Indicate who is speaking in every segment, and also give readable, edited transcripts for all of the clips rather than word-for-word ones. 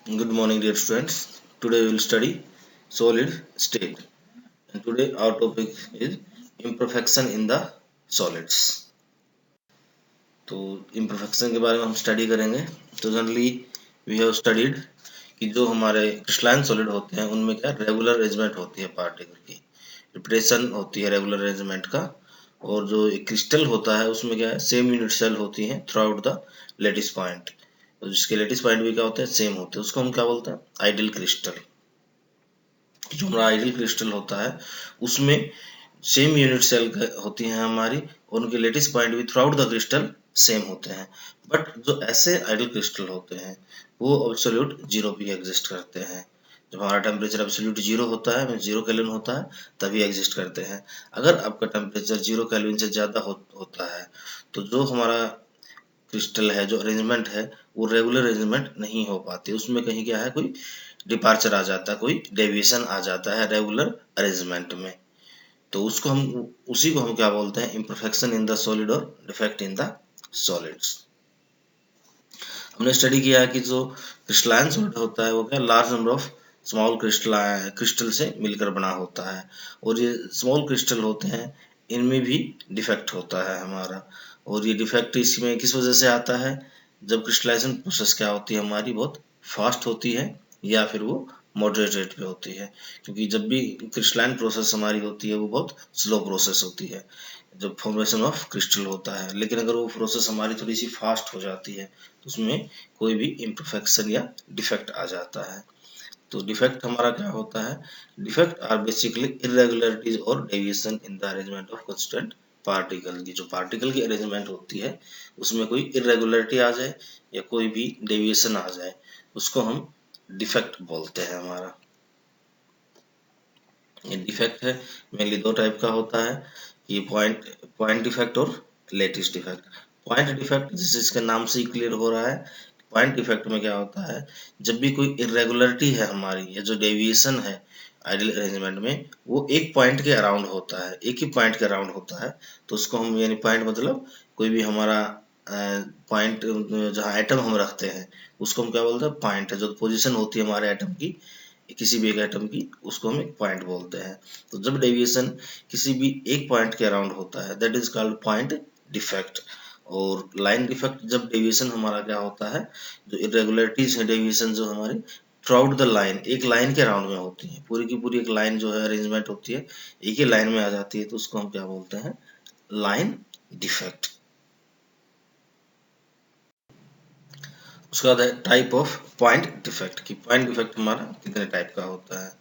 Speaker 1: Good morning, dear students. Today we will study solid state, and today our topic is imperfection in the solids. तो imperfection के बारे में हम study करेंगे. तो जनरली वी हैव स्टडीड कि जो हमारे क्रिस्टलाइन सॉलिड होते हैं उनमें क्या रेगुलर अरेंजमेंट होती है पार्टिकल की, रिपीटेशन होती है रेगुलर अरेंजमेंट का. और जो एक क्रिस्टल होता है उसमें क्या है सेम यूनिट सेल होती है throughout the lattice point. तो जिसके लेटिस पॉइंट भी क्या होते हैं सेम होते हैं, उसको हम क्या बोलते हैं आइडियल क्रिस्टल. जो हमारा आइडियल क्रिस्टल होता है उसमें सेम यूनिट सेल होती हैं हमारी और उनके लेटिस पॉइंट भी through out the crystal same होते हैं. बट जो ऐसे आइडियल क्रिस्टल होते हैं वो एब्सोल्यूट जीरो पे एग्जिस्ट करते हैं. जब हमारा टेम्परेचर एब्सोल्यूट जीरो होता है, जीरो केल्विन होता है, तभी एग्जिस्ट करते हैं. अगर आपका टेम्परेचर जीरो केल्विन से ज़्यादा होता है तो जो हमारा क्रिस्टल है, जो अरेंजमेंट है, वो रेगुलर अरेंजमेंट नहीं हो पाती. उसमें कहीं क्या है कोई डिपार्चर आ जाता है, कोई डेविएशन आ जाता है रेगुलर अरेंजमेंट में. तो उसको हम उसी को हम क्या बोलते हैं इम्परफेक्शन इन द सॉलिड और डिफेक्ट इन द सॉलिड्स. हमने स्टडी किया है कि जो क्रिस्टलाइन सॉलिड होता है वो क्या large number of small crystal से मिलकर बना होता है. और ये स्मॉल क्रिस्टल होते हैं इनमें भी डिफेक्ट होता है हमारा. और ये डिफेक्ट इसमें किस वजह से आता है, जब क्रिस्टलाइजेशन प्रोसेस क्या होती है हमारी बहुत फास्ट होती है या फिर वो मॉडरेट रेट पे होती है. क्योंकि जब भी क्रिस्टलाइन प्रोसेस हमारी होती है वो बहुत स्लो प्रोसेस होती है जब फॉर्मेशन ऑफ क्रिस्टल होता है. लेकिन अगर वो प्रोसेस हमारी थोड़ी सी फास्ट हो जाती है तो उसमें कोई भी इम्परफेक्शन या डिफेक्ट आ जाता है. तो डिफेक्ट हमारा क्या होता है, डिफेक्ट आर बेसिकली इरेगुलरिटीज और deviation in the arrangement of constant particle. की जो पार्टिकल की अरेंजमेंट होती है उसमें कोई इरेगुलरिटी आ जाए या कोई भी डेविएशन आ जाए उसको हम डिफेक्ट बोलते हैं हमारा. ये डिफेक्ट है मेनली दो टाइप का होता है, ये पॉइंट पॉइंट डिफेक्ट और लेटिस डिफेक्ट. पॉइंट डिफेक्ट जिस इसके नाम से ही क्लियर हो रहा है, पॉइंट डिफेक्ट में क्या होता है जब भी कोई इरेगुलरिटी है हमारी या जो डेविएशन है आइडियल अरेंजमेंट में वो एक पॉइंट के अराउंड होता है, एक ही पॉइंट के अराउंड होता है. तो उसको हम यानी पॉइंट मतलब कोई भी हमारा पॉइंट जहाँ एटम हम रखते हैं उसको हम क्या बोलते हैं पॉइंट है. जो पोजीशन होती है हमारे एटम की किसी भी एक एटम की उसको हम एक पॉइंट बोलते हैं. तो जब डेविएशन किसी भी एक पॉइंट के अराउंड होता है that is called point defect. और लाइन डिफेक्ट जब डेविएशन हमारा क्या होता है, जो इरेगुलरिटीज है डेविएशन जो हमारी थ्रू आउट द लाइन एक लाइन के अराउंड में होती है, पूरी की पूरी एक लाइन जो है अरेंजमेंट होती है एक ही लाइन में आ जाती है, तो उसको हम क्या बोलते हैं लाइन डिफेक्ट. उसका बाद है टाइप ऑफ पॉइंट डिफेक्ट. की पॉइंट डिफेक्ट हमारा कितने टाइप का होता है.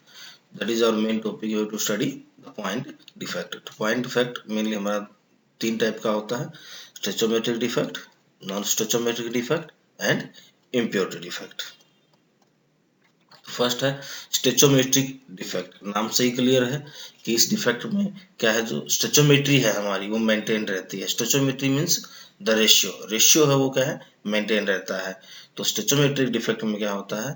Speaker 1: That is our main topic, you have to study the point defect. Point defect mainly हमारा तीन टाइप का होता है, stoichiometric defect, non stoichiometric defect and impurity defect. First है स्टेचोमेट्रिक डिफेक्ट. नाम से ही क्लियर है कि इस डिफेक्ट में क्या है, जो स्टेचोमेट्री है हमारी वो मेंटेन रहती है. स्टेचोमेट्री मीन्स द रेशियो है वो क्या है मेंटेन रहता है. तो स्टेचोमेट्रिक डिफेक्ट में क्या होता है,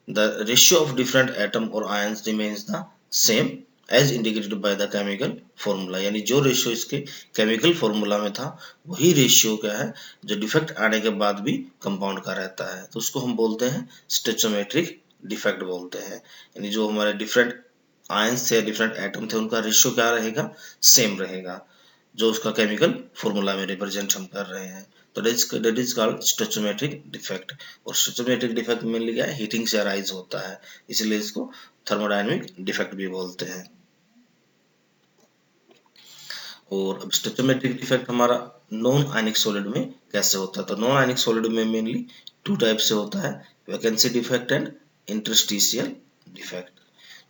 Speaker 1: the ratio of different atom और ions remains the same as indicated by the chemical formula. यानी जो रेशियो इसके केमिकल फॉर्मूला में था वही रेशियो क्या है जो डिफेक्ट आने के बाद भी कंपाउंड का रहता है. तो उसको हम बोलते हैं स्टेचोमेट्रिक डिफेक्ट बोलते हैं. यानी जो हमारे डिफरेंट आयंस थे डिफरेंट एटम थे उनका रेशियो क्या रहेगा सेम रहेगा जो उसका केमिकल फॉर्मूला में रिप्रेजेंट हम कर रहे हैं. तो दैट इज कॉल्ड स्टोइचोमेट्रिक डिफेक्ट. और स्टोइचोमेट्रिक डिफेक्ट मेनली क्या है हीटिंग से अराइज होता है, इसलिए इसको थर्मोडायनेमिक डिफेक्ट भी बोलते हैं. और अब स्टोइचोमेट्रिक डिफेक्ट हमारा नॉन आयनिक सॉलिड में कैसे होता है. तो नॉन आयनिक सॉलिड में मेनली टू टाइप से होता है, vacancy defect and interstitial defect.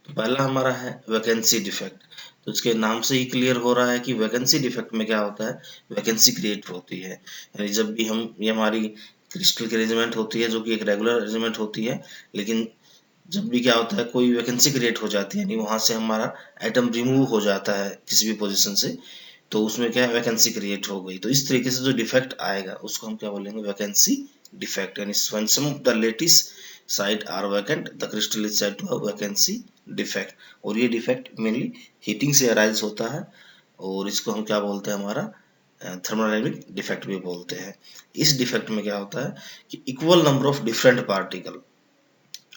Speaker 1: तो पहला हमारा है वैकेंसी डिफेक्ट. तो इसके नाम से ही क्लियर हो रहा है कि वैकेंसी डिफेक्ट में क्या होता है वैकेंसी क्रिएट होती है. यानी जब भी हम ये हमारी क्रिस्टल की अरेंजमेंट होती है जो कि एक रेगुलर अरेंजमेंट होती है, लेकिन जब भी क्या होता है कोई वैकेंसी क्रिएट हो जाती है यानी वहां से हमारा एटम रिमूव हो जाता है किसी भी पोजीशन से, तो उसमें क्या है वैकेंसी क्रिएट हो गई. तो इस तरीके से जो डिफेक्ट आएगा उसको हम क्या बोलेंगे वैकेंसी डिफेक्ट. यानी when some of the lattice site are vacant the crystal is said to have vacancy defect. और ये डिफेक्ट मेनली हीटिंग से अराइज होता है और इसको हम क्या बोलते हैं हमारा थर्मोडायनेमिक डिफेक्ट भी बोलते हैं. इस डिफेक्ट में क्या होता है कि equal number of different particle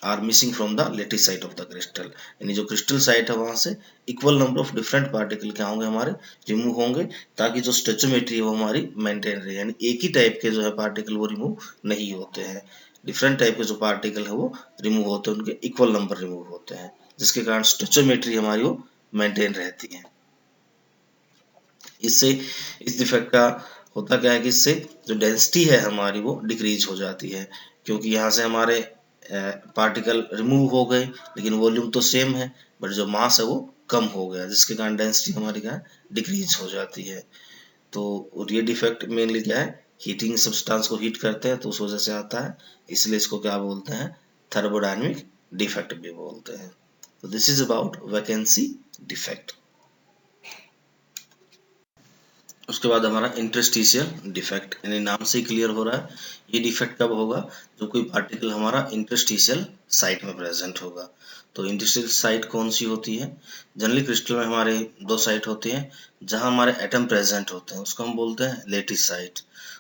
Speaker 1: are missing from the lattice site of the crystal, यानी जो क्रिस्टल साइट है वहां से equal number of different particle क्या होंगे हमारे रिमूव होंगे, ताकि जो स्टोचियोमेट्री है वो हमारी मेंटेन रहे, यानी एक ही टाइप के जो है पार्टिकल वो रिमूव नहीं होते हैं, डिफरेंट टाइप के जो पार्टिकल है वो रिमूव होते हैं, उनके इक्वल नंबर रिमूव होते हैं, जिसके कारण स्टोचियोमेट्री हमारी वो मेंटेन रहती है। इससे इस डिफेक्ट का होता क्या है कि इससे जो डेंसिटी है हमारी वो डिक्रीज हो जाती है, क्योंकि यहाँ से हमारे पार्टिकल रिमूव हो गए लेकिन वॉल्यूम तो सेम है, बट जो मास है वो कम हो गया, जिसके कारण डेंसिटी हमारी क्या है डिक्रीज हो जाती है। तो और ये डिफेक्ट मेनली क्या है, हीटिंग सब्सटेंस को हीट करते हैं तो उस वजह से आता है, इसलिए इसको क्या बोलते हैं, थर्मोडायनामिक डिफेक्ट भी बोलते हैं। तो this is about vacancy defect. उसके बाद हमारा इंटरस्टिशियल डिफेक्ट, यानी नाम से ही क्लियर हो रहा है ये डिफेक्ट कब होगा, जो कोई पार्टिकल हमारा इंटरस्टिशियल साइट में प्रेजेंट होगा। तो इंटरस्टिशियल साइट कौन सी होती है, जनरली क्रिस्टल में हमारे दो साइट होते हैं जहां हमारे एटम प्रेजेंट होते हैं, उसको हम बोलते हैं लेटिस साइट,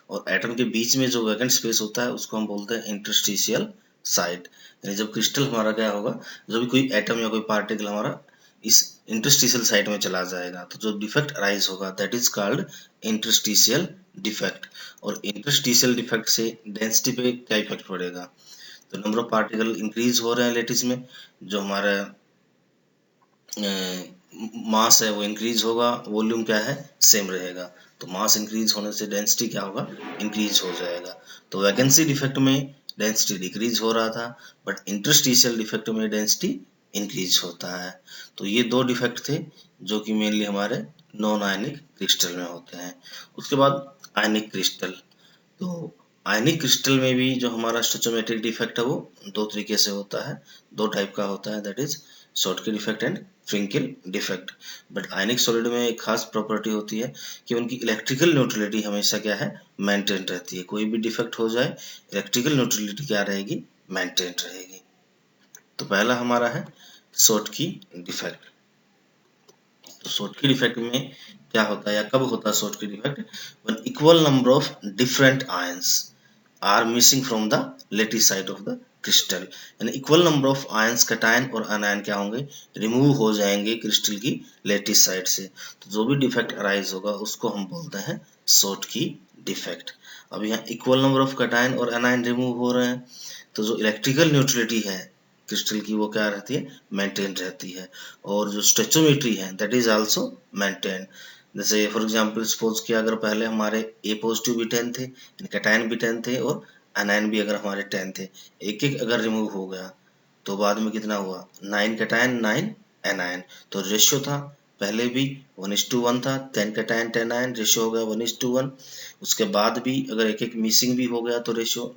Speaker 1: और एटम के बीच में जो वैकेंट स्पेस होता है उसको हम बोलते हैं इंटरस्टिशियल साइट। यानी जब क्रिस्टल हमारा क्या होगा, जब भी कोई एटम या कोई पार्टिकल हमारा इस इंटरस्टिशियल साइट में चला जाएगा तो जो डिफेक्ट अराइज होगा that is called interstitial defect. और इंटरस्टिशियल डिफेक्ट से डेंसिटी पे क्या इफेक्ट पड़ेगा, तो नंबर ऑफ पार्टिकल इंक्रीज हो रहे हैं लेटिस में, जो हमारा मास है वो इंक्रीज होगा, वॉल्यूम क्या है सेम रहेगा, तो मास इंक्रीज होने से डेंसिटी क्या होगा इंक्रीज हो जाएगा। तो वैकेंसी डिफेक्ट में डेंसिटी डिक्रीज हो रहा था, बट इंटरस्टिशियल डिफेक्ट में डेंसिटी इंक्रीज होता है। तो ये दो डिफेक्ट थे जो कि मेनली हमारे नॉन आयनिक क्रिस्टल में होते हैं। उसके बाद आयनिक क्रिस्टल, तो आयनिक क्रिस्टल में भी जो हमारा स्टोचियोमेट्रिक डिफेक्ट है वो दो तरीके से होता है, दो टाइप का होता है, that is Schottky defect and Frenkel defect. But ionic solid में एक खास प्रॉपर्टी होती है कि उनकी इलेक्ट्रिकल न्यूट्रलिटी हमेशा क्या है मेंटेन रहती है, कोई भी डिफेक्ट हो जाए इलेक्ट्रिकल न्यूट्रलिटी क्या रहेगी मेंटेन रहेगी। तो पहला हमारा है शॉर्टकी डिफेक्ट। तो शॉर्टकी डिफेक्ट में क्या होता है या कब होता है Schottky defect, when equal number of different ions are missing from the lattice side of the crystal, यानी equal number of ions cation और अनायन क्या होंगे रिमूव हो जाएंगे क्रिस्टल की लेटिस साइड से, तो जो भी डिफेक्ट अराइज होगा उसको हम बोलते हैं शॉर्टकी डिफेक्ट। अब यहाँ इक्वल नंबर ऑफ कैटायन और अनायन रिमूव हो रहे हैं, तो जो इलेक्ट्रिकल न्यूट्रलिटी है क्रिस्टल की वो क्या रहती है मेंटेन रहती है, और जो स्टोचियोमेट्री है दैट इज आल्सो मेंटेन। जैसे फॉर एग्जांपल सपोज कि अगर पहले हमारे ए पॉजिटिव भी 10 थे, कैटायन भी 10 थे और अनायन भी अगर हमारे 10 थे, एक एक अगर रिमूव हो गया तो बाद में कितना हुआ 9 कैटायन 9 एनायन, तो रेशियो था पहले भी 1:1 था, 10 कैटायन 10 आयन रेशियो हो गया 1:1। उसके बाद भी अगर एक एक मिसिंग भी हो गया तो रेशियो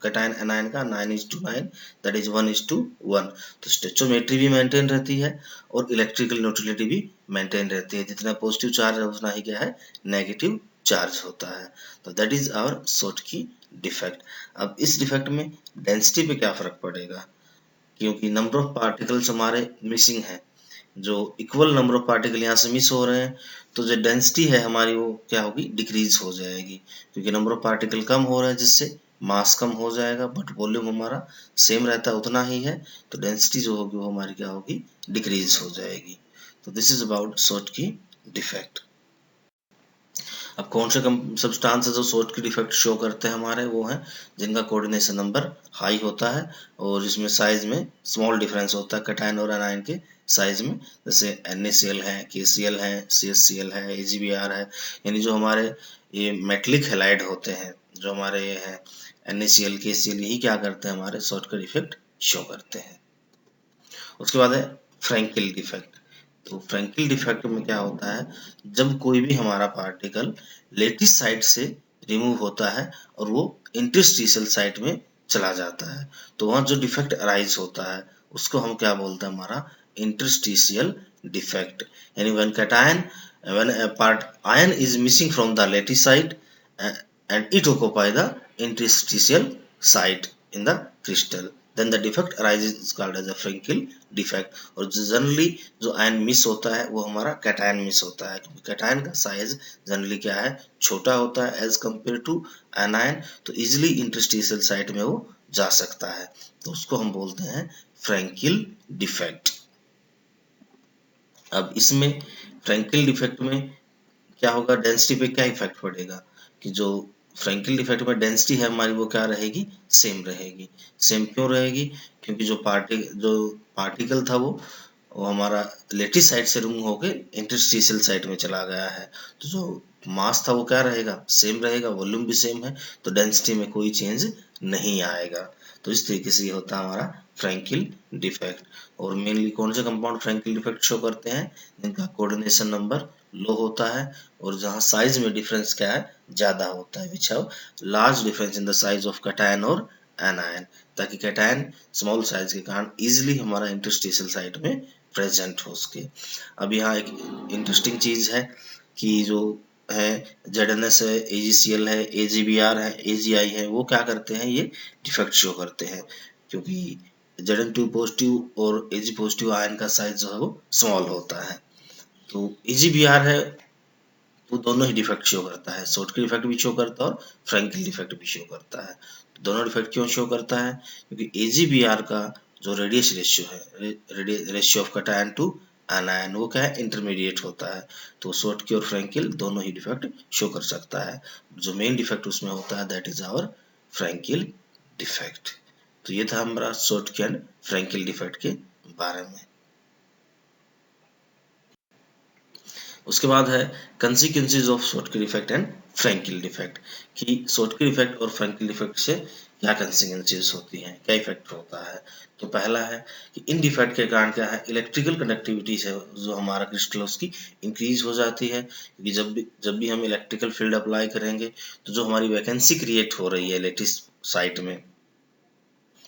Speaker 1: कैटायन एनायन का 9:9 दैट इज 1:1। तो स्टोचियोमेट्री भी मेंटेन रहती है और इलेक्ट्रिकल न्यूट्रलिटी भी मेंटेन रहती है, जितना पॉजिटिव चार्ज है उतना ही क्या है नेगेटिव चार्ज होता है। तो that is our Schottky defect. अब इस डिफेक्ट में डेंसिटी पे क्या फर्क पड़ेगा, क्योंकि नंबर ऑफ पार्टिकल्स हमारे मिसिंग है, जो इक्वल नंबर ऑफ पार्टिकल यहाँ से मिस हो रहे हैं, तो जो डेंसिटी है हमारी वो क्या होगी डिक्रीज हो जाएगी, क्योंकि नंबर ऑफ पार्टिकल कम हो रहा है जिससे मास कम हो जाएगा, बट वॉल्यूम हमारा सेम रहता है उतना ही है, तो डेंसिटी जो होगी वो हमारी क्या होगी डिक्रीज हो जाएगी। तो this is about Schottky defect. अब कौन से सब्सटेंस है जो शॉर्टकी डिफेक्ट शो करते हैं हमारे, वो हैं जिनका कोऑर्डिनेशन नंबर हाई होता है और जिसमें साइज में स्मॉल डिफरेंस होता है कैटायन और एनायन के साइज में, जैसे NaCl है, KCl है, CHCl है, AgBr है, यानी जो हमारे ये मेटलिक हैलाइड होते हैं, जो हमारे ये हैं NaCl KCl, यही क्या करते हैं हमारे शॉर्टकी डिफेक्ट शो करते हैं। उसके बाद है फ्रैंकिल डिफेक्ट। तो फ्रैंकिल डिफेक्ट में क्या होता है, जब कोई भी हमारा पार्टिकल लेटिस साइड से रिमूव होता है और वो इंटरस्टिशियल साइड में चला जाता है, तो वहां जो डिफेक्ट अराइज होता है उसको हम क्या बोलते हैं हमारा इंटरस्टिशियल डिफेक्ट। यानी when a part ion is missing from the lattice side and it occupy the interstitial site in the crystal, then the defect arises is called as a Frenkel defect। और generally जो ion miss होता है वो हमारा cation miss होता है, क्योंकि cation का साइज जनरली क्या है छोटा होता है एज कंपेयर टू एनायन, तो इजिली इंटरस्टिशियल साइट में वो जा सकता है, तो उसको हम बोलते हैं फ्रैंकिल डिफेक्ट। अब इसमें फ्रैंकिल डिफेक्ट में क्या होगा, डेंसिटी पे क्या इफेक्ट पड़ेगा कि जो फ्रैंकिल डिफेक्ट में डेंसिटी है हमारी वो क्या रहेगी, सेम रहेगी। सेम क्यों रहेगी, क्योंकि जो पार्टिकल था वो हमारा लेटिस साइड से रिमूव होके इंटरस्टिशियल साइड में चला गया है, तो जो मास था वो क्या रहेगा, सेम रहेगा, वॉल्यूम भी सेम है, तो डेंसिटी में कोई चेंज नहीं आएगा। तो इस तरीके से ये होता है हमारा फ्रैंकिल डिफेक्ट। और मेनली कौन से कंपाउंड फ्रैंकिल डिफेक्ट शो करते हैं, जिनका कोऑर्डिनेशन नंबर लो होता है और जहां साइज में डिफरेंस क्या है, ज्यादा होता है, which have large difference in the size of cation और एनायन, ताकि कैटायन स्मॉल साइज के कारण इजीली हमारा इंटरस्टिशियल साइट में प्रेजेंट हो सके। अब यहाँ एक इंटरेस्टिंग चीज है कि जो है ZNS है, AgCl है, AgBr है, AgI है, वो क्या करते हैं, ये डिफेक्ट शो करते हैं, क्योंकि Zn2 पॉजिटिव और Ag पॉजिटिव आयन का साइज जो है वो स्मॉल होता है। तो AgBr है वो दोनों ही डिफेक्ट शो करता है, शॉर्टकट डिफेक्ट भी शो करता है और फ्रैंकिल डिफेक्ट भी शो करता है। तो दोनों डिफेक्ट क्यों शो करता है, क्योंकि AgBr का जो रेडियस रेशियो है, ratio of cation to anion, वो क्या है, इंटरमीडिएट होता है, तो शॉर्टकट और फ्रैंकिल दोनों ही डिफेक्ट शो कर सकता है। जो मेन डिफेक्ट उसमें होता है that is our Franklin defect. तो ये था हमारा शॉर्टकट एंड फ्रैंकिल डिफेक्ट के बारे में। उसके बाद है consequences of shortcut effect and Frenkel defect, कि शॉर्टकट इफेक्ट और फ्रैंकिल डिफेक्ट से क्या कंसिक्वेंसेज होती हैं, क्या इफेक्ट होता है। तो पहला है कि इन डिफेक्ट के कारण क्या है, इलेक्ट्रिकल कंडक्टिविटी है जो हमारा क्रिस्टल उसकी इंक्रीज हो जाती है, क्योंकि जब भी हम इलेक्ट्रिकल फील्ड अप्लाई करेंगे तो जो हमारी वैकेंसी क्रिएट हो रही है लेटिस साइट में,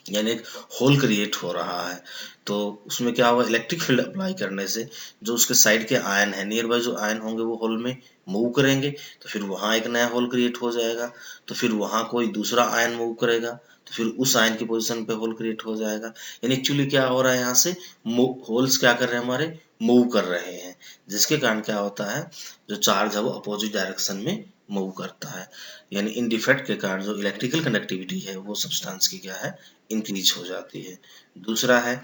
Speaker 1: यानी एक होल क्रिएट हो रहा है, तो उसमें क्या होगा, इलेक्ट्रिक फील्ड अप्लाई करने से जो उसके साइड के आयन है, नियर बाय जो आयन होंगे वो होल में मूव करेंगे, तो फिर वहां एक नया होल क्रिएट हो जाएगा, तो फिर वहां कोई दूसरा आयन मूव करेगा, तो फिर उस आयन की पोजीशन पे होल क्रिएट हो जाएगा। यानी एक्चुअली क्या हो रहा है, यहाँ से होल्स क्या कर रहे हैं, हमारे मूव कर रहे हैं, जिसके कारण क्या होता है, जो चार्ज है वो अपोजिट डायरेक्शन में मूव करता है। यानी इन डिफेक्ट के कारण जो इलेक्ट्रिकल कंडक्टिविटी है वो सब्सटेंस की क्या है, इंक्रीज हो जाती है। दूसरा है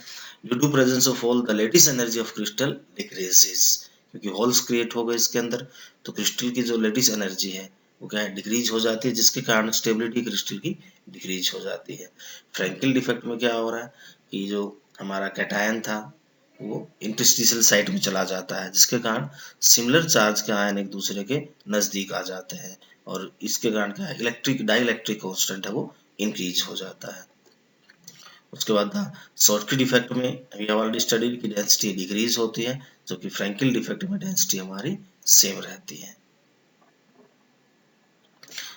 Speaker 1: due to presence of hole the lattice energy of crystal decreases, क्योंकि होल्स क्रिएट हो गए इसके अंदर, तो क्रिस्टल की जो लेटिस एनर्जी है वो क्या है, डिक्रीज हो जाती है, जिसके कारण स्टेबिलिटी क्रिस्टल की डिक्रीज हो जाती है। फ्रैंकिल डिफेक्ट में क्या हो रहा है कि जो हमारा कैटायन था वो इंटरस्टिशियल साइट में चला जाता है, जिसके कारण सिमिलर चार्ज के आयन एक दूसरे के नजदीक आ जाते हैं, और इसके कारण क्या है, डाइलेक्ट्रिक कांस्टेंट है वो इंक्रीज हो जाता है। उसके बाद था शॉर्टकट डिफेक्ट में वी हैव ऑलरेडी स्टडीड की डेंसिटी डिक्रीज होती है, जबकि फ्रैंकिल डिफेक्ट में डेंसिटी हमारी सेम रहती है।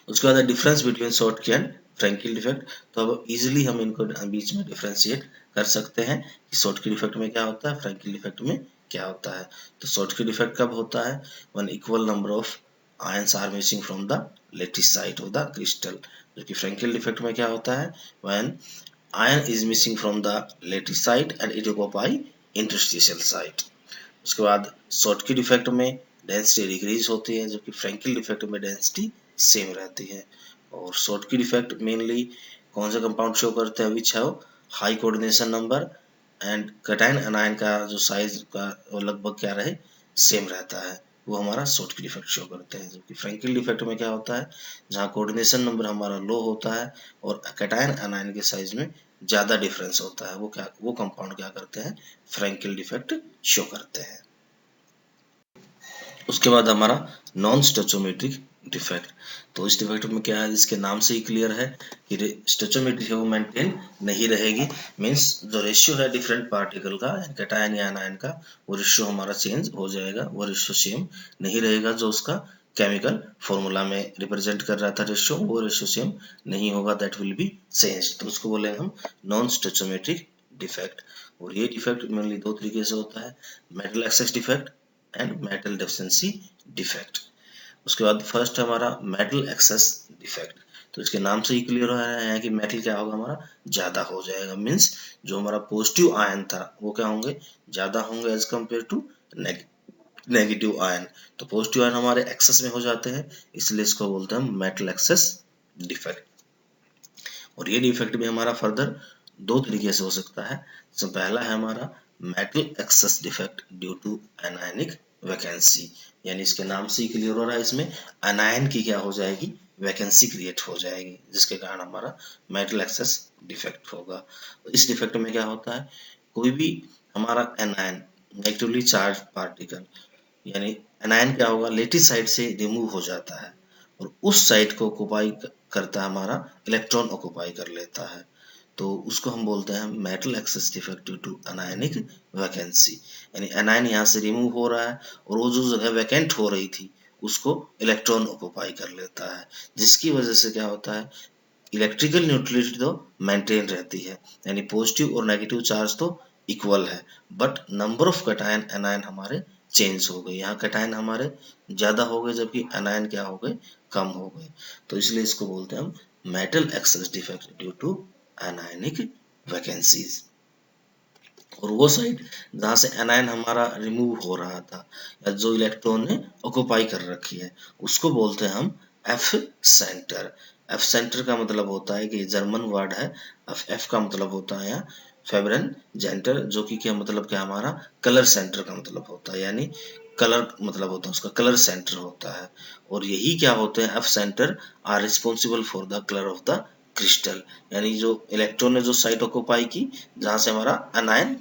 Speaker 1: उसके बाद difference between shortcut and Frenkel defect, तो अब इजीली हम इनको बीच में डिफरेंशिएट कर सकते हैं कि शॉर्टकट डिफेक्ट में क्या होता है, फ्रैंकिल डिफेक्ट में क्या होता है। तो शॉर्टकट डिफेक्ट कब होता है, when equal number of ions are missing from the lattice site of the crystal, जबकि फ्रैंकिल डिफेक्ट में क्या होता है, when iron is missing from the lattice site and it occupy interstitial site। उसके बाद शॉर्टकट डिफेक्ट में density decrease होती है, जबकि फ्रैंकिल डिफेक्ट में डेंसिटी सेम रहती है। और शॉर्टकट डिफेक्ट मेनली कौन से कंपाउंड शो करते हैं, which have high coordination number and cation anion का जो साइज का वो लगभग क्या रहे, सेम रहता है, वो हमारा शॉर्टकट डिफेक्ट शो करते हैं। जबकि फ्रैंकिल डिफेक्ट में क्या होता है, जहाँ कोऑर्डिनेशन नंबर हमारा लो होता है और कैटायन एनायन के साइज में ज्यादा डिफरेंस होता है, वो कंपाउंड क्या करते हैं, फ्रैंकिल डिफेक्ट शो करते हैं। उसके बाद हमारा नॉन स्टोचोमेट्रिक डिफेक्ट, तो इस डिफेक्ट में क्या है, इसके नाम से ही क्लियर है कि स्टोचोमेट्री है वो मेंटेन नहीं रहेगी, मींस जो रेशियो है डिफरेंट पार्टिकल का कैटायन या एनायन का, वो रेशियो हमारा चेंज हो जाएगा, वो रेशियो सेम नहीं रहेगा, जो उसका केमिकल फॉर्मूला में रिप्रेजेंट कर रहा था रेशियो, वो रेशियो सेम नहीं होगा, दैट विल बी चेंज, तो उसको बोलेंगे हम नॉन स्टोचोमेट्रिक डिफेक्ट। और ये डिफेक्ट मेनली दो तरीके से होता है, metal excess defect and metal deficiency defect. उसके बाद फर्स्ट हमारा मेटल एक्सेस डिफेक्ट, तो इसके नाम से ही क्लियर हो रहा है कि मेटल क्या होगा, हमारा ज्यादा हो जाएगा, मींस जो हमारा पॉजिटिव आयन था वो क्या होंगे, ज्यादा होंगे as compare to negative ion, तो पॉजिटिव आयन हमारे एक्सेस में हो जाते हैं, इसलिए इसको बोलते हैं मेटल एक्सेस डिफेक्ट। और ये डिफेक्ट भी हमारा फर्दर दो तरीके से हो सकता है। तो पहला है हमारा metal excess defect due to anionic vacancy, यानी इसके नाम से ही क्लियर हो रहा है, इसमें अनायन की क्या हो जाएगी, वैकेंसी क्रिएट हो जाएगी, जिसके कारण हमारा मेटल एक्सेस डिफेक्ट होगा। इस डिफेक्ट में क्या होता है, कोई भी हमारा एनायन नेगेटिवली चार्ज पार्टिकल, यानी एनायन क्या होगा, लेटिस साइड से रिमूव हो जाता है और उस साइड को ऑक्युपाई करता है हमारा इलेक्ट्रॉन ऑक्युपाई कर लेता है, तो उसको हम बोलते हैं metal excess defect due to anionic vacancy. यानी एनायन यहाँ से रिमूव हो रहा है और वो जो जगह वैकेंट हो रही थी उसको इलेक्ट्रॉन ऑक्युपाई कर लेता है, जिसकी वजह से क्या होता है, इलेक्ट्रिकल न्यूट्रलिटी तो मेंटेन रहती है, यानी पॉजिटिव और नेगेटिव चार्ज तो इक्वल है, but number of cation anion हमारे चेंज हो गए, यहाँ कैटायन हमारे ज्यादा हो गए जबकि एनायन क्या हो गए, कम हो गए। तो इसलिए इसको बोलते हैं हम metal excess defect due to anionic vacancies. और वो साइड जहां से एनायन हमारा रिमूव हो रहा था या जो इलेक्ट्रॉन ने ऑक्युपाई कर रखी है उसको बोलते हैं हम एफ सेंटर। एफ सेंटर का मतलब होता है कि जर्मन वर्ड है, एफ का मतलब होता है यहाँ फेब्रन जेंटर, जो कि क्या मतलब क्या हमारा कलर सेंटर का मतलब होता है, यानी कलर मतलब होता है उसका कलर सेंटर होता है। और यही क्या होते हैं, F centre are responsible for the colour of the crystal, यानी जो इलेक्ट्रॉन ने जो साइट ऑक्युपाई की जहां से हमारा अनायन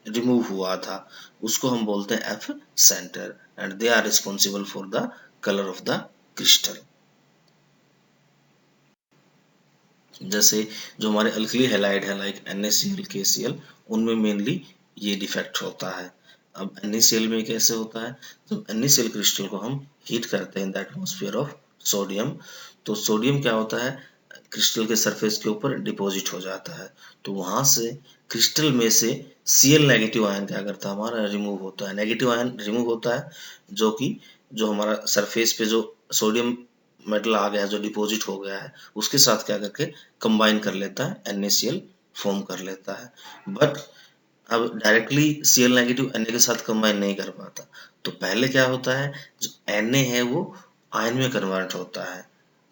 Speaker 1: रिमूव हुआ था उसको हम बोलते हैं F centre and they are responsible for the colour of the crystal. जैसे जो हमारे अल्कली हैलाइड है लाइक NaCl KCl, उनमें मेनली ये डिफेक्ट होता है। अब NaCl में कैसे होता है, जब NaCl क्रिस्टल को हम हीट करते हैं in the atmosphere of sodium, तो सोडियम क्या होता है, क्रिस्टल के सरफेस के ऊपर डिपॉजिट हो जाता है, तो वहां से क्रिस्टल में से Cl नेगेटिव आयन क्या करता है, हमारा रिमूव होता है, नेगेटिव आयन रिमूव होता है, जो कि जो हमारा सरफेस पे जो सोडियम मेटल आ गया है, जो डिपॉजिट हो गया है, उसके साथ क्या करके कंबाइन कर लेता है, NaCl फॉर्म कर लेता है। बट अब डायरेक्टली Cl नेगेटिव Na के साथ कंबाइन नहीं कर पाता, तो पहले क्या होता है, जो Na है वो आयन में कन्वर्ट होता है,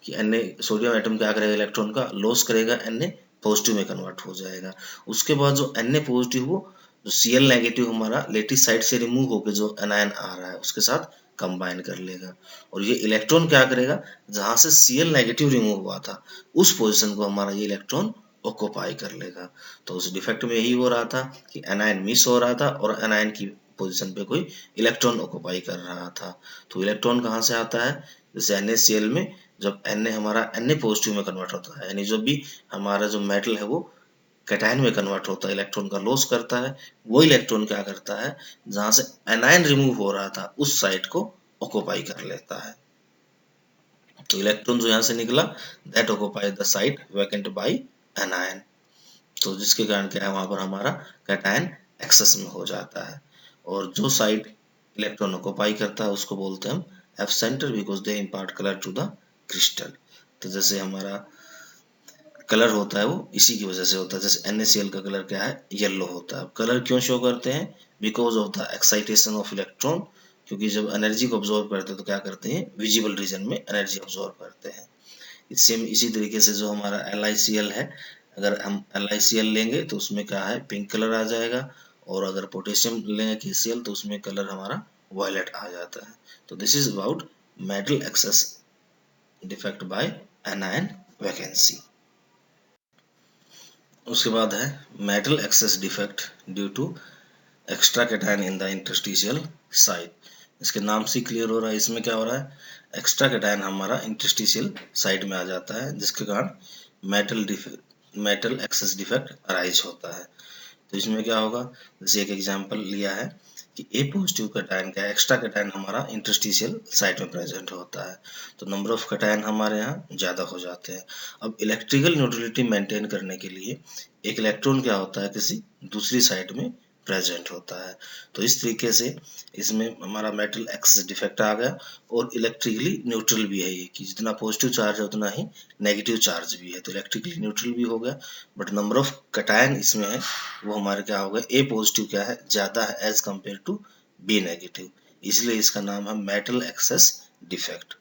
Speaker 1: कि Na सोडियम एटम क्या करेगा, इलेक्ट्रॉन का लॉस करेगा, Na पॉजिटिव में कन्वर्ट हो जाएगा। उसके बाद जो Na पॉजिटिव वो जो Cl नेगेटिव हमारा लेटिस साइड से रिमूव होकर जो एनायन आ रहा है उसके साथ कंबाइन कर लेगा, और ये इलेक्ट्रॉन क्या करेगा, जहां से Cl नेगेटिव रिमूव हुआ था उस पोजीशन को हमारा ये इलेक्ट्रॉन ऑक्युपाई कर लेगा। तो उस डिफेक्ट में यही हो रहा था कि एनायन मिस हो रहा था और एनायन की पोजीशन पे कोई इलेक्ट्रॉन ऑक्युपाई कर रहा था। तो इलेक्ट्रॉन कहाँ से आता है, जैसे NaCl में जब Na हमारा Na पॉजिटिव में कन्वर्ट होता है, यानी जब भी हमारा जो मेटल है वो कैटायन में कन्वर्ट होता है, इलेक्ट्रॉन का लॉस करता है, वो इलेक्ट्रॉन क्या करता है, जहां से एनायन रिमूव हो रहा था उस साइट को ऑक्युपाई कर लेता है। तो इलेक्ट्रॉन जो यहाँ से निकला that occupy the site vacant by anion, तो जिसके कारण क्या है, वहां पर हमारा कैटायन एक्सेस में हो जाता है, और जो साइट इलेक्ट्रॉन ऑक्युपाई करता है उसको बोलते हैं हम F centre, because they impart colour to the crystal. तो जैसे हमारा कलर होता है वो इसी की वजह से होता है, जैसे NaCl का कलर क्या है, येलो होता है। कलर क्यों शो करते हैं, because of the excitation of electron, क्योंकि जब एनर्जी को ऑब्जॉर्व करते हैं तो क्या करते हैं, विजिबल रीजन में एनर्जी ऑब्जॉर्व करते हैं। सेम इसी तरीके से जो हमारा LiCl है, अगर हम LiCl लेंगे तो उसमें क्या है, पिंक कलर आ जाएगा, और अगर पोटेशियम लेंगे KCl तो उसमें कलर हमारा वायलेट आ जाता है। तो this is about metal excess defect by anion vacancy. उसके बाद है metal excess defect due to extra cation in the interstitial site. इसके नाम से क्लियर हो रहा है, इसमें क्या हो रहा है, एक्स्ट्रा कैटायन हमारा इंटरस्टिशियल साइट में आ जाता है, जिसके कारण मेटल एक्सेस डिफेक्ट अराइज होता है। तो इसमें क्या होगा, जैसे एक एग्जांपल लिया है कि ए पॉजिटिव कैटायन का एक्स्ट्रा कैटायन हमारा इंटरस्टिशियल साइट में प्रेजेंट होता है, तो नंबर ऑफ कैटायन हमारे यहाँ ज्यादा हो जाते हैं। अब इलेक्ट्रिकल न्यूट्रलिटी मेंटेन करने के लिए एक इलेक्ट्रॉन क्या होता है, किसी दूसरी साइट में प्रेजेंट होता है, तो इस तरीके से इसमें हमारा मेटल एक्सेस डिफेक्ट आ गया, और इलेक्ट्रिकली न्यूट्रल भी है ये, कि जितना पॉजिटिव चार्ज है उतना ही नेगेटिव चार्ज भी है, तो इलेक्ट्रिकली न्यूट्रल भी हो गया, बट नंबर ऑफ कैटायन इसमें है वो हमारे क्या हो गया, ए पॉजिटिव क्या है, ज्यादा है as compare to be negative, इसलिए इसका नाम है मेटल एक्सेस डिफेक्ट।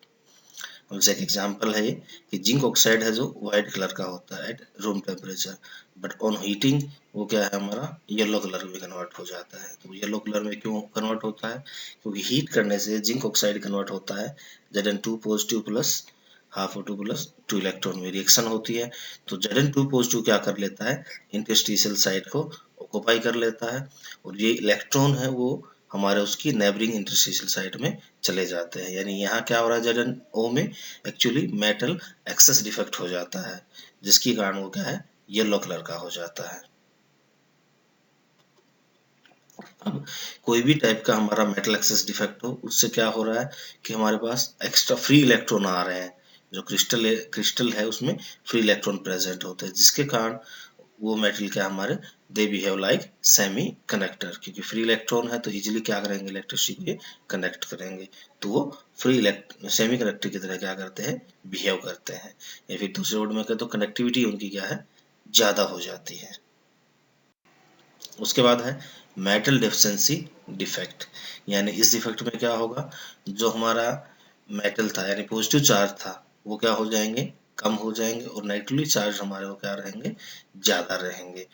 Speaker 1: हमसे एक एग्जांपल है कि जिंक ऑक्साइड है जो व्हाइट कलर का होता है at room temperature, but on heating वो क्या है हमारा येलो कलर में कन्वर्ट हो जाता है। तो येलो कलर में क्यों कन्वर्ट होता है? क्योंकि हीट करने से जिंक ऑक्साइड कन्वर्ट होता है Zn2 positive plus half O2 plus 2 electron में रिएक्शन होती है। तो Zn2 पॉजिटिव क्या कर लेता है, इंटरस्टिशियल साइड को ऑक्युपाई कर लेता है और ये इलेक्ट्रॉन है वो हमारे उसकी नेबरिंग इंटरस्टिशियल साइड में चले जाते हैं। यानी यहाँ क्या हो रहा है, Zno में एक्चुअली मेटल एक्सेस डिफेक्ट हो जाता है, जिसके कारण वो क्या है येलो कलर का हो जाता है। अब कोई भी टाइप का हमारा मेटल एक्सेस डिफेक्ट हो, उससे क्या हो रहा है कि हमारे पास एक्स्ट्रा फ्री इलेक्ट्रॉन आ रहे हैं, जो क्रिस्टल है उसमें फ्री इलेक्ट्रॉन प्रेजेंट होते हैं, जिसके कारण वो मेटल क्या हमारे they behave like semi conductor, क्योंकि फ्री इलेक्ट्रॉन है तो इजीली क्या करेंगे इलेक्ट्रिसिटी को कनेक्ट करेंगे, तो वो फ्री सेमी कंडक्टर की तरह क्या करते हैं बिहेव करते हैं। या फिर दूसरे वर्ड में कहें तो कनेक्टिविटी उनकी क्या है ज्यादा हो जाती है। उसके बाद है मेटल डेफिशिएंसी डिफेक्ट, यानी इस डिफेक्ट में क्या होगा, जो हमारा मेटल था यानी पॉजिटिव चार्ज था वो क्या हो जाएंगे कम हो जाएंगे और नेगेटिवली चार्ज हमारे वो क्या रहेंगे ज्यादा रहेंगे।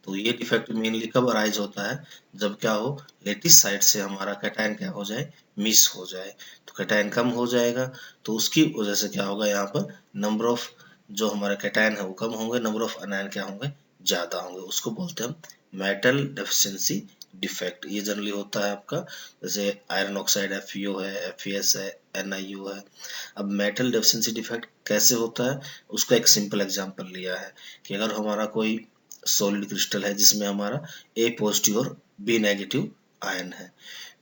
Speaker 1: तो ये डिफेक्ट मेनली कब अराइज होता है, जब क्या हो लेटिस साइड से हमारा कैटायन क्या हो जाए मिस हो जाए, तो कैटायन कम हो जाएगा, तो उसकी वजह से क्या होगा यहाँ पर नंबर ऑफ जो हमारा कैटायन है वो कम होंगे, नंबर ऑफ अनायन क्या होंगे ज्यादा होंगे, उसको बोलते हैं हम मेटल डेफिशिएंसी डिफेक्ट। ये जनरली होता है आपका जैसे आयरन ऑक्साइड FeO है, FeS है, NiO है। अब मेटल डेफिशिएंसी डिफेक्ट कैसे होता है, उसका एक सिंपल एग्जांपल लिया है कि अगर हमारा कोई सॉलिड क्रिस्टल है जिसमें हमारा A पॉजिटिव और B नेगेटिव आयन है,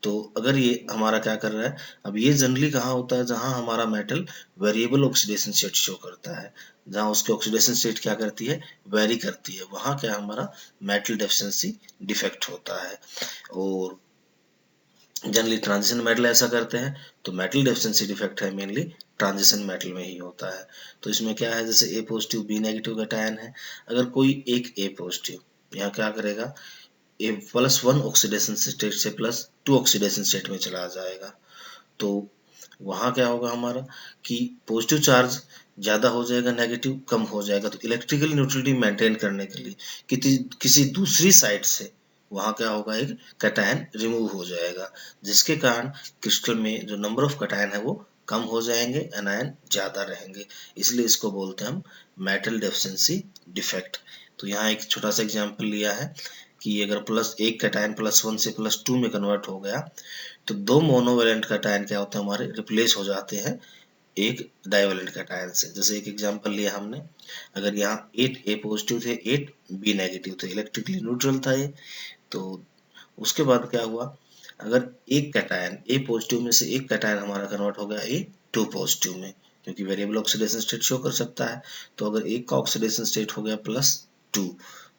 Speaker 1: तो अगर ये हमारा क्या कर रहा है, अब ये जनरली कहाँ होता है जहां हमारा metal variable oxidation state show करता है, जहां उसकी ऑक्सीडेशन स्टेट क्या करती है वेरी करती है, वहां क्या हमारा मेटल डेफिशिएंसी डिफेक्ट होता है। और जनरली ट्रांजिशन मेटल ऐसा करते हैं, तो मेटल डेफिशिएंसी डिफेक्ट है मेनली ट्रांजिशन मेटल में ही होता है। तो इसमें क्या है जैसे A positive B negative cation है, अगर कोई एक A पॉजिटिव यहाँ क्या करेगा A+1 ऑक्सीडेशन स्टेट से +2 ऑक्सीडेशन स्टेट में चला जाएगा, तो वहां क्या होगा हमारा कि पॉजिटिव चार्ज ज्यादा हो जाएगा नेगेटिव कम हो जाएगा, तो इलेक्ट्रिकल न्यूट्रलिटी मेंटेन करने के लिए किसी दूसरी साइड से वहां क्या होगा एक कैटायन रिमूव हो जाएगा, जिसके कारण क्रिस्टल में जो नंबर ऑफ कैटायन है वो कम हो जाएंगे, एनायन ज्यादा रहेंगे, इसलिए इसको बोलते हैं हम मेटल डेफिशिएंसी डिफेक्ट। तो यहाँ एक छोटा सा एग्जांपल लिया है कि अगर एक कैटायन +1 से +2 में कन्वर्ट हो गया, तो दो मोनोवेलेंट कैटायन क्या होते हैं हमारे रिप्लेस हो जाते हैं एक डाइवेलेंट कैटायन से। जैसे एक एग्जांपल लिया हमने, अगर यहाँ 8 A पॉजिटिव थे 8 B नेगेटिव थे, इलेक्ट्रिकली न्यूट्रल था ये, तो उसके बाद क्या हुआ, अगर एक कैटायन A पॉजिटिव में से एक कैटायन हमारा कन्वर्ट हो गया A2 पॉजिटिव में, क्योंकि वेरिएबल ऑक्सीडेशन स्टेट शो कर सकता है, तो अगर एक का ऑक्सीडेशन स्टेट हो गया +2,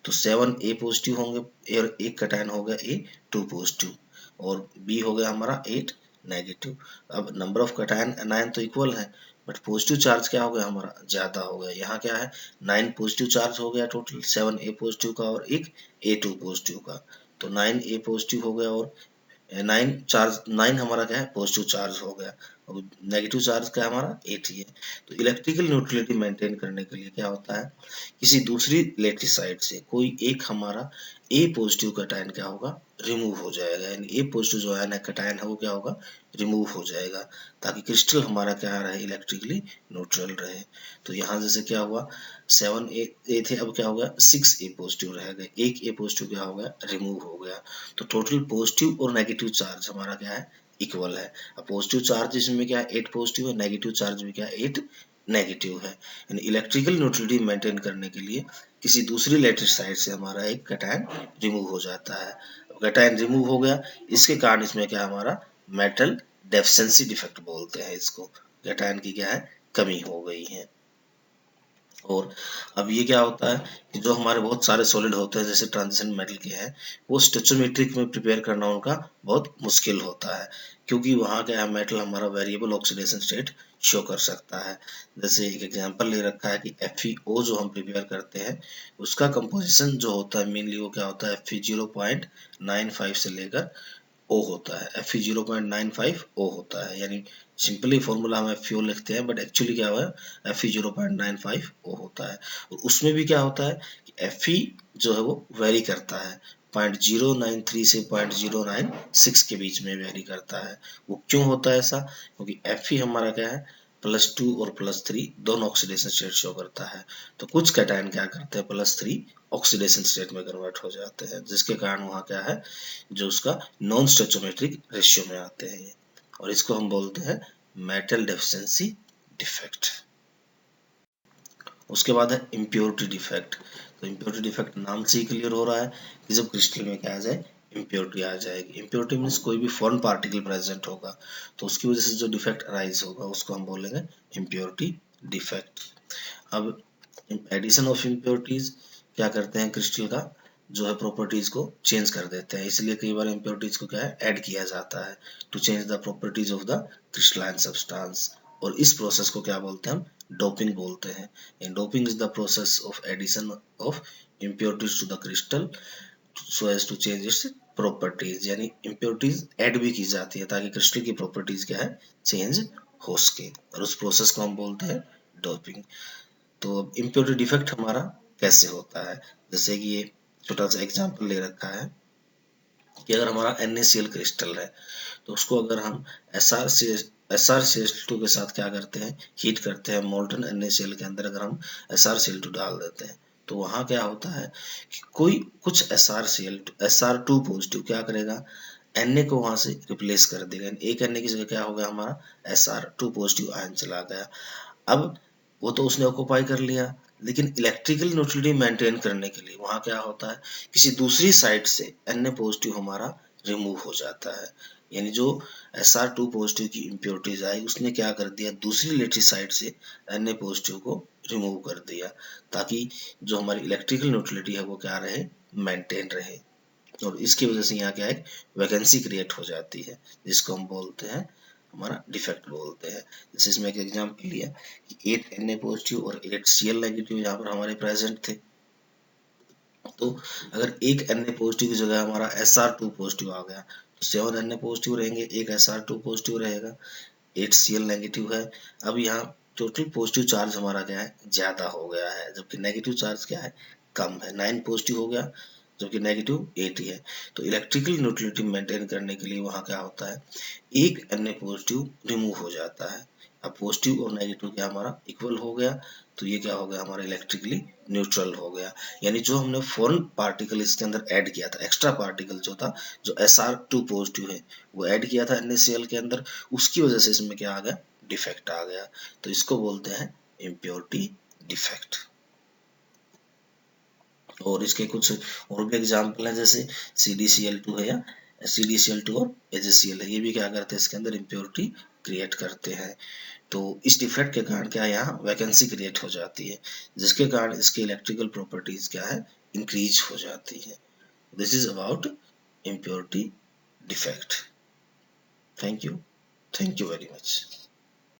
Speaker 1: तो 7 A पॉजिटिव होंगे और एक कैटायन हो गया A2 पॉजिटिव और B हो गया हमारा 8 नेगेटिव। अब नंबर ऑफ कैटायन एनायन तो इक्वल है, बट पॉजिटिव चार्ज क्या हो गया हमारा ज्यादा हो गया, यहाँ क्या है 9 पॉजिटिव चार्ज हो गया टोटल, 7 A पॉजिटिव का और एक A2 पॉजिटिव का, तो 9 A पॉजिटिव हो गया और 9 हमारा क्या है पॉजिटिव चार्ज हो गया और नेगेटिव चार्ज क्या हमारा 8 ही है। तो इलेक्ट्रिकल न्यूट्रलिटी मेंटेन करने के लिए क्या होता है, किसी दूसरी लेटिस साइड से कोई एक हमारा A पॉजिटिव कैटायन क्या होगा रिमूव हो जाएगा, यानी A पॉजिटिव जो आयन है कैटायन है वो क्या होगा रिमूव हो जाएगा, ताकि क्रिस्टल हमारा क्या रहे इलेक्ट्रिकली न्यूट्रल रहे। तो यहाँ जैसे क्या हुआ 7 A थे, अब क्या हो गया 6 A पॉजिटिव रह गए, एक A पॉजिटिव क्या हो गया रिमूव हो गया, तो टोटल पॉजिटिव और नेगेटिव चार्ज हमारा क्या है इक्वल है। अब पॉजिटिव चार्ज इसमें क्या है 8 पॉजिटिव है, नेगेटिव चार्ज भी क्या है 8 नेगेटिव है, यानी इलेक्ट्रिकल न्यूट्रलिटी मेंटेन करने के लिए किसी दूसरी लेटिस साइड से हमारा एक कैटायन रिमूव हो जाता है। कैटायन रिमूव हो गया, इसके कारण इसमें क्या हमारा मेटल डेफिशिएंसी डिफेक्ट बोलते हैं इसको, कैटायन की क्या है कमी हो गई है। और अब ये क्या होता है कि जो हमारे बहुत सारे सॉलिड होते हैं जैसे ट्रांजिशन मेटल के हैं, वो स्टोइचोमेट्रिक में प्रिपेयर करना उनका बहुत मुश्किल होता है, क्योंकि वहाँ क्या है मेटल हमारा वेरिएबल ऑक्सीडेशन स्टेट शो कर सकता है। जैसे एक एग्जांपल ले रखा है कि FeO जो हम प्रिपेयर करते हैं उसका कंपोजिशन जो होता है मेनली वो क्या होता है Fe 0.95 से लेकर O होता है, Fe 0.95 O होता है, यानी सिंपली फॉर्मूला हम FeO लिखते हैं, बट एक्चुअली क्या हुआ है Fe 0.95 O होता है। और उसमें भी क्या होता है कि Fe जो है वो वेरी करता है, 0.093 से 0.096 के बीच में वेरी करता है। वो क्यों होता है ऐसा? क्योंकि Fe हमारा क्या है, +2 और +3 दोनों ऑक्सीडेशन स्टेट शो करता है। तो कुछ कैटायन क्या करते हैं, +3 ऑक्सीडेशन स्टेट में कन्वर्ट हो जाते हैं, जिसके कारण वहाँ क्या है, जो उसका नॉन स्टोइचोमेट्रिक रेशियो में आते हैं, और इसको हम बोलते हैं मेटल डेफिशिएंसी डिफेक्ट। उसके बाद है इम्प्योरिटी डिफेक्ट। तो इम्प्योरिटी डिफेक्ट नाम से ही क्लियर हो रहा है कि जब क्रिस्टल में क्या आ जाए, इम्प्योरिटी आ जाएगी। इम्प्योरिटी मीन्स कोई भी फॉरेन पार्टिकल प्रेजेंट होगा, तो उसकी वजह से जो डिफेक्ट अराइज होगा उसको हम बोलेंगे इम्प्योरिटी डिफेक्ट। अब एडिशन ऑफ इम्प्योरिटीज क्या करते हैं, क्रिस्टल का जो है प्रॉपर्टीज को चेंज कर देते हैं, इसलिए कई बार इम्प्योरिटीज को क्या है, ऐड किया जाता है to change the properties of the crystalline substance. और इस प्रोसेस को क्या बोलते हैं, हम डोपिंग बोलते हैं। And doping is the process of addition of impurities to the crystal so as to change its properties, यानी इम्प्योरिटीज ऐड भी की जाती है ताकि क्रिस्टल की प्रॉपर्टीज क्या है, चेंज हो सके, और उस प्रोसेस को हम बोलते हैं डोपिंग। तो अब इम्प्योरिटी डिफेक्ट हमारा कैसे होता है, जैसे कि ये छोटा सा एग्जांपल ले रखा है कि अगर हमारा NaCl क्रिस्टल है, तो उसको अगर हम SrCl2 के साथ क्या करते हैं, हीट करते हैं, मोल्टन NaCl के अंदर अगर हम SrCl2 डाल देते हैं, तो वहां क्या होता है कि कोई कुछ SR2 पॉजिटिव क्या करेगा, Na को वहां से रिप्लेस कर देगा, एक Na की जगह क्या होगा, हमारा SR2 पॉजिटिव आयन चला गया। अब वो तो उसने ऑक्युपाई कर लिया, लेकिन इलेक्ट्रिकल न्यूट्रलिटी मेंटेन करने के लिए वहां क्या होता है, किसी दूसरी साइड से Na पॉजिटिव हमारा रिमूव हो जाता है, यानी जो SR2 पॉजिटिव की इम्प्योरिटीज आई उसने क्या कर दिया, दूसरी इलेक्ट्रिक साइड से Na पॉजिटिव को रिमूव कर दिया, ताकि जो हमारी इलेक्ट्रिकल न्यूट्रलिटी है वो क्या रहे, मेंटेन रहे। और इसकी वजह से यहाँ क्या है, वैकेंसी क्रिएट हो जाती है, जिसको हम बोलते हैं, हमारा डिफेक्ट बोलते हैं। जैसे इसमें एक एग्जांपल लिया कि 8 Na पॉजिटिव और 8 Cl नेगेटिव यहाँ पर हमारे प्रेजेंट थे, तो अगर एक Na पॉजिटिव की जगह हमारा SR2 पॉजिटिव आ गया, तो 7 Na पॉजिटिव रहेंगे, एक SR2 पॉजिटिव रहेगा, 8 Cl नेगेटिव है। अब यहाँ टोटल पॉजिटिव चार्ज हमारा क्या है, ज्यादा हो गया है, जबकि नेगेटिव चार्ज क्या है, कम है, 9 पॉजिटिव हो गया, जबकि नेगेटिव 8 ही है। तो इलेक्ट्रिकल न्यूट्रलिटी मेंटेन करने के लिए वहां क्या होता है, एक Na पॉजिटिव रिमूव हो जाता है। अब पॉजिटिव और नेगेटिव क्या हमारा इक्वल हो गया, तो ये क्या हो गया, हमारा इलेक्ट्रिकली न्यूट्रल हो गया। यानी जो हमने फॉरेन पार्टिकल इसके अंदर ऐड किया था, एक्स्ट्रा पार्टिकल जो था, जो SR2 पॉजिटिव है वो ऐड किया था NaCl के अंदर, उसकी वजह से इसमें क्या आ गया, डिफेक्ट आ गया। तो इसको बोलते हैं इम्प्योरिटी डिफेक्ट। और इसके कुछ और भी एग्जाम्पल है, जैसे CdCl2 है, या CdCl2 और HCl है, ये भी क्या करते हैं, इसके अंदर इम्प्योरिटी क्रिएट करते हैं। तो इस डिफेक्ट के कारण क्या, यहाँ वैकेंसी क्रिएट हो जाती है, जिसके कारण इसकी इलेक्ट्रिकल प्रॉपर्टीज क्या है, इंक्रीज हो जाती है। This is about impurity defect. Thank you very much.